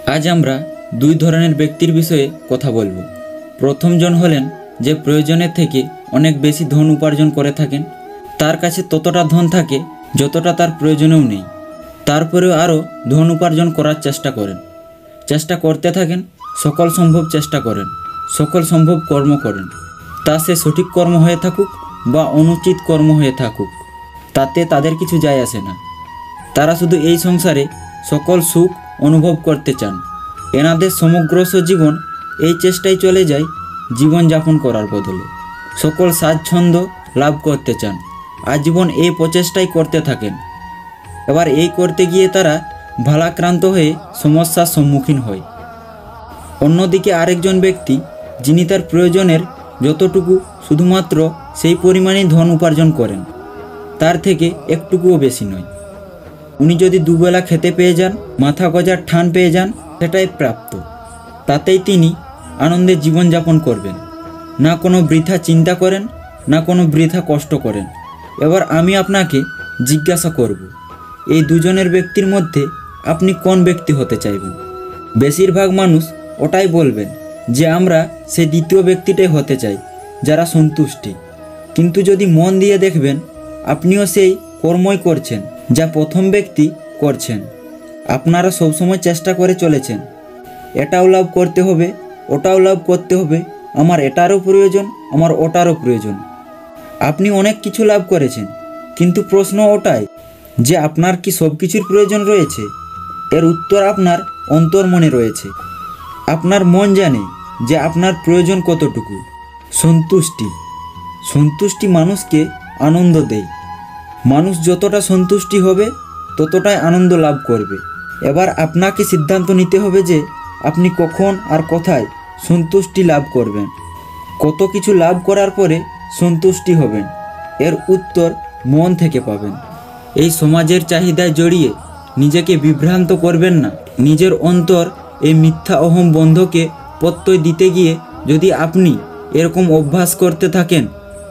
আজ আমরা দুই ধরনের ব্যক্তির বিষয়ে কথা বলবো। প্রথমজন হলেন যে প্রয়োজনের থেকে অনেক বেশি ধন উপার্জন করে থাকেন, তার কাছে ততটা ধন থাকে যতটা তার প্রয়োজনেও নেই, তারপরেও আরও ধন উপার্জন করার চেষ্টা করতে থাকেন, সকল সম্ভব চেষ্টা করেন, সকল সম্ভব কর্ম করেন। তা সে সঠিক কর্ম হয়ে থাকুক বা অনুচিত কর্ম হয়ে থাকুক, তাতে তাদের কিছু যায় আসে না। তারা শুধু এই সংসারে সকল সুখ অনুভব করতে চান। এনাদের সমগ্র জীবন এই চেষ্টায় চলে যায় জীবনযাপন করার বদলে সকল স্বাচ্ছন্দ্য লাভ করতে চান। আজীবন এই প্রচেষ্টাই করতে থাকেন। এবার এই করতে গিয়ে তারা ভারাক্রান্ত হয়ে সমস্যার সম্মুখীন হয়। অন্যদিকে আরেকজন ব্যক্তি, যিনি তার প্রয়োজনের যতটুকু শুধুমাত্র সেই পরিমাণেই ধন উপার্জন করেন, তার থেকে একটুকুও বেশি নয়। উনি যদি দুবেলা খেতে পেয়ে যান, মাথা গজার ঠান পেয়ে যান, সেটাই প্রাপ্ত। তাতেই তিনি আনন্দে জীবনযাপন করবেন, না কোনো বৃথা চিন্তা করেন, না কোনো বৃথা কষ্ট করেন। এবার আমি আপনাকে জিজ্ঞাসা করব, এই দুজনের ব্যক্তির মধ্যে আপনি কোন ব্যক্তি হতে চাইবেন? বেশিরভাগ মানুষ ওটাই বলবেন যে আমরা সেই দ্বিতীয় ব্যক্তিটাই হতে চাই, যারা সন্তুষ্টি। কিন্তু যদি মন দিয়ে দেখবেন, আপনিও সেই কর্মই করছেন যা প্রথম ব্যক্তি করছেন। আপনারা সবসময় চেষ্টা করে চলেছেন, এটাও লাভ করতে হবে, ওটাও লাভ করতে হবে, আমার এটারও প্রয়োজন, আমার ওটারও প্রয়োজন। আপনি অনেক কিছু লাভ করেছেন, কিন্তু প্রশ্ন ওটাই যে আপনার কি সব কিছুর প্রয়োজন রয়েছে? এর উত্তর আপনার অন্তর্মনে রয়েছে। আপনার মন জানে যে আপনার প্রয়োজন কতটুকু। সন্তুষ্টি মানুষকে আনন্দ দেয়। মানুষ যতটা সন্তুষ্টি হবে ততটাই আনন্দ লাভ করবে। এবার আপনাকে সিদ্ধান্ত নিতে হবে যে আপনি কখন আর কোথায় সন্তুষ্টি লাভ করবেন। কত কিছু লাভ করার পরে সন্তুষ্টি হবেন, এর উত্তর মন থেকে পাবেন। এই সমাজের চাহিদায় জড়িয়ে নিজেকে বিভ্রান্ত করবেন না। নিজের অন্তর এই মিথ্যা অহম বন্ধকে প্রত্যয় দিতে গিয়ে যদি আপনি এরকম অভ্যাস করতে থাকেন,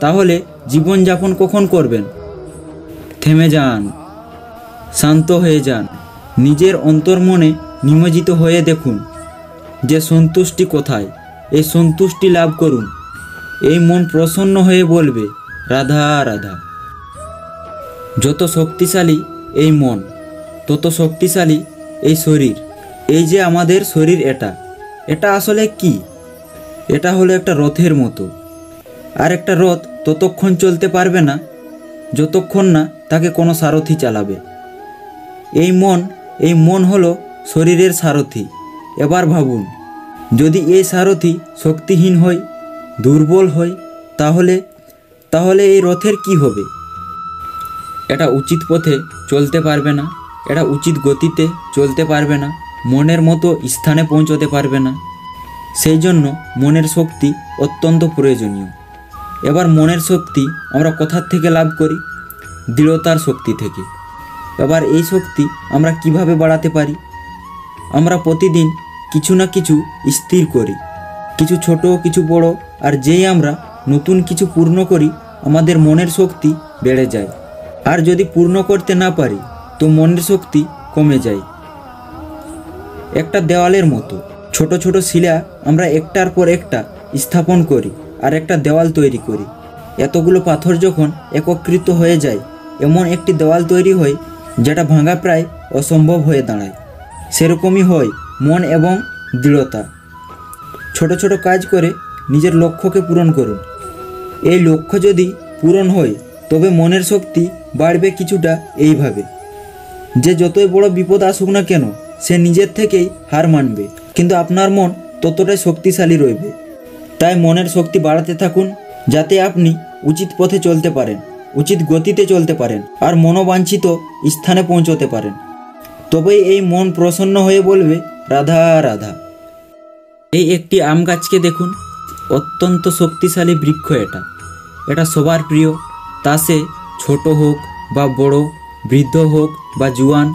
তাহলে জীবনযাপন কখন করবেন? থেমে যান, শান্ত হয়ে যান, নিজের অন্তর্মনে নিমজ্জিত হয়ে দেখুন যে সন্তুষ্টি কোথায়। এই সন্তুষ্টি লাভ করুন। এই মন প্রসন্ন হয়ে বলবে, রাধা রাধা। যত শক্তিশালী এই মন, তত শক্তিশালী এই শরীর। এই যে আমাদের শরীর, এটা আসলে কি? এটা হলো একটা রথের মতো। আর একটা রথ ততক্ষণ চলতে পারবে না যতক্ষণ না তাকে কোনো সারথি চালাবে। এই মন হলো শরীরের সারথি। এবার ভাবুন, যদি এই সারথি শক্তিহীন হয়, দুর্বল হয়, তাহলে এই রথের কি হবে? এটা উচিত পথে চলতে পারবে না, এটা উচিত গতিতে চলতে পারবে না, মনের মতো স্থানে পৌঁছতে পারবে না। সেই জন্য মনের শক্তি অত্যন্ত প্রয়োজনীয়। এবার মনের শক্তি আমরা কোথার থেকে লাভ করি? দৃঢ়তার শক্তি থেকে। এবার এই শক্তি আমরা কিভাবে বাড়াতে পারি? আমরা প্রতিদিন কিছু না কিছু স্থির করি, কিছু ছোট, কিছু বড়। আর যেই আমরা নতুন কিছু পূর্ণ করি, আমাদের মনের শক্তি বেড়ে যায়। আর যদি পূর্ণ করতে না পারি, তো মনের শক্তি কমে যায়। একটা দেওয়ালের মতো ছোট ছোট শিলা আমরা একটার পর একটা স্থাপন করি আর একটা দেওয়াল তৈরি করি। এতগুলো পাথর যখন একত্রিত হয়ে যায়, এমন একটি দেওয়াল তৈরি হয় যেটা ভাঙা প্রায় অসম্ভব হয়ে দাঁড়ায়। সেরকমই হয় মন এবং দৃঢ়তা। ছোট ছোট কাজ করে নিজের লক্ষ্যকে পূরণ করুন। এই লক্ষ্য যদি পূরণ হয়, তবে মনের শক্তি বাড়বে কিছুটা এইভাবে, যে যতই বড় বিপদ আসুক না কেন, সে নিজের থেকেই হার মানবে, কিন্তু আপনার মন ততটাই শক্তিশালী রইবে। তাই মনের শক্তি বাড়াতে থাকুন, যাতে আপনি উচিত পথে চলতে পারেন, উচিত গতিতে চলতে পারেন, আর মনোবাঞ্ছিত স্থানে পৌঁছতে পারেন। তবেই এই মন প্রসন্ন হয়ে বলবে, রাধা রাধা। এই একটি আম গাছকে দেখুন, অত্যন্ত শক্তিশালী বৃক্ষ। এটা সবার প্রিয়। তা সে ছোট হোক বা বড়, বৃদ্ধ হোক বা জুয়ান,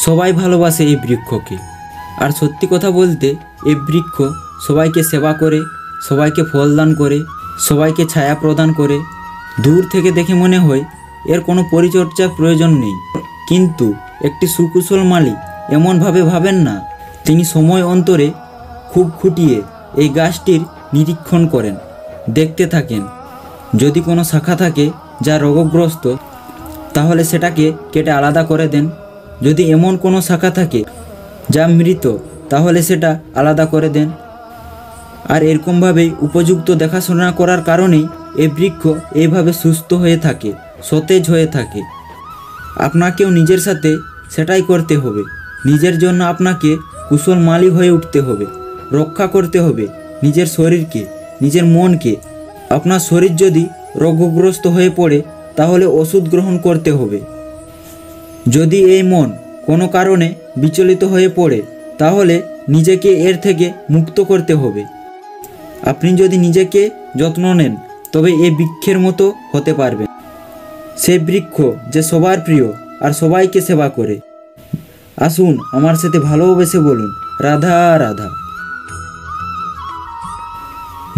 সবাই ভালোবাসে এই বৃক্ষকে। আর সত্যি কথা বলতে, এই বৃক্ষ সবাইকে সেবা করে, সবাইকে ফল দান করে, সবাইকে ছায়া প্রদান করে। দূর থেকে দেখে মনে হয় এর কোনো পরিচর্যার প্রয়োজন নেই, কিন্তু একটি সুকুশল মালিক এমনভাবে ভাবেন না, তিনি সময় অন্তরে খুব খুঁটিয়ে এই গাছটির নিরীক্ষণ করেন, দেখতে থাকেন। যদি কোনো শাখা থাকে যা রোগগ্রস্ত, তাহলে সেটাকে কেটে আলাদা করে দেন। যদি এমন কোনো শাখা থাকে যা মৃত, তাহলে সেটা আলাদা করে দেন। আর এরকমভাবেই উপযুক্ত দেখাশোনা করার কারণেই এই বৃক্ষ এইভাবে সুস্থ হয়ে থাকে, সতেজ হয়ে থাকে। আপনাকেও নিজের সাথে সেটাই করতে হবে। নিজের জন্য আপনাকে কুশল মালিক হয়ে উঠতে হবে, রক্ষা করতে হবে নিজের শরীরকে, নিজের মনকে। আপনার শরীর যদি রোগগ্রস্ত হয়ে পড়ে, তাহলে ওষুধ গ্রহণ করতে হবে। যদি এই মন কোনো কারণে বিচলিত হয়ে পড়ে, তাহলে নিজেকে এর থেকে মুক্ত করতে হবে। আপনি যদি নিজেকে যত্ন নেন, তবে এই বৃক্ষের মতো হতে পারবেন। সেই বৃক্ষ যে সবার প্রিয় আর সবাইকে সেবা করে। আসুন আমার সাথে ভালোবেসে বলুন, রাধা রাধা।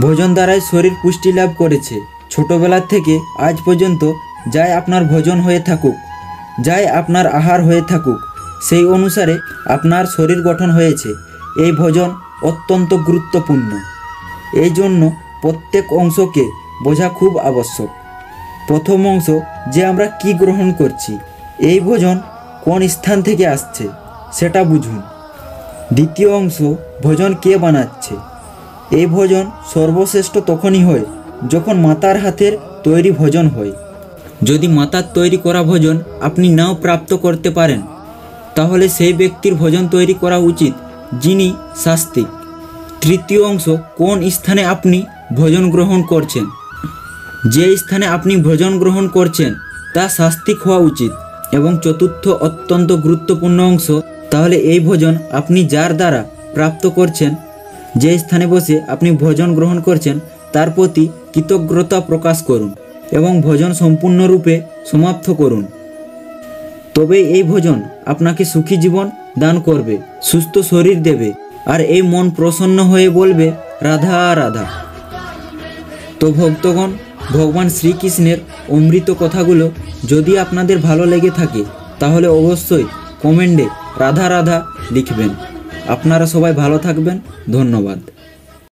ভোজন দ্বারাই শরীর পুষ্টি লাভ করেছে। ছোটবেলা থেকে আজ পর্যন্ত যাই আপনার ভোজন হয়ে থাকুক, যাই আপনার আহার হয়ে থাকুক, সেই অনুসারে আপনার শরীর গঠন হয়েছে। এই ভোজন অত্যন্ত গুরুত্বপূর্ণ। এই জন্য প্রত্যেক অংশকে বোঝা খুব আবশ্যক। প্রথম অংশ, যে আমরা কি গ্রহণ করছি, এই ভোজন কোন স্থান থেকে আসছে সেটা বুঝুন। দ্বিতীয় অংশ, ভোজন কে বানাচ্ছে। এই ভোজন সর্বশ্রেষ্ঠ তখনই হয় যখন মাতার হাতের তৈরি ভোজন হয়। যদি মাতার তৈরি করা ভোজন আপনি নাও প্রাপ্ত করতে পারেন, তাহলে সেই ব্যক্তির ভোজন তৈরি করা উচিত যিনি শাস্ত্রিক। তৃতীয় অংশ, কোন স্থানে আপনি ভোজন গ্রহণ করছেন। যে স্থানে আপনি ভোজন গ্রহণ করছেন তা শাস্ত্রিক হওয়া উচিত। এবং চতুর্থ অত্যন্ত গুরুত্বপূর্ণ অংশ, তাহলে এই ভোজন আপনি যার দ্বারা প্রাপ্ত করছেন, যে স্থানে বসে আপনি ভোজন গ্রহণ করছেন, তার প্রতি কৃতজ্ঞতা প্রকাশ করুন এবং ভোজন সম্পূর্ণরূপে সমাপ্ত করুন। তবে এই ভোজন আপনাকে সুখী জীবন দান করবে, সুস্থ শরীর দেবে, আর এই মন প্রসন্ন হয়ে বলবে রাধা রাধা। তো ভক্তগণ, ভগবান শ্রীকৃষ্ণের অমৃত কথাগুলো যদি আপনাদের ভালো লেগে থাকে, তাহলে অবশ্যই কমেন্টে রাধা রাধা লিখবেন। আপনারা সবাই ভালো থাকবেন। ধন্যবাদ।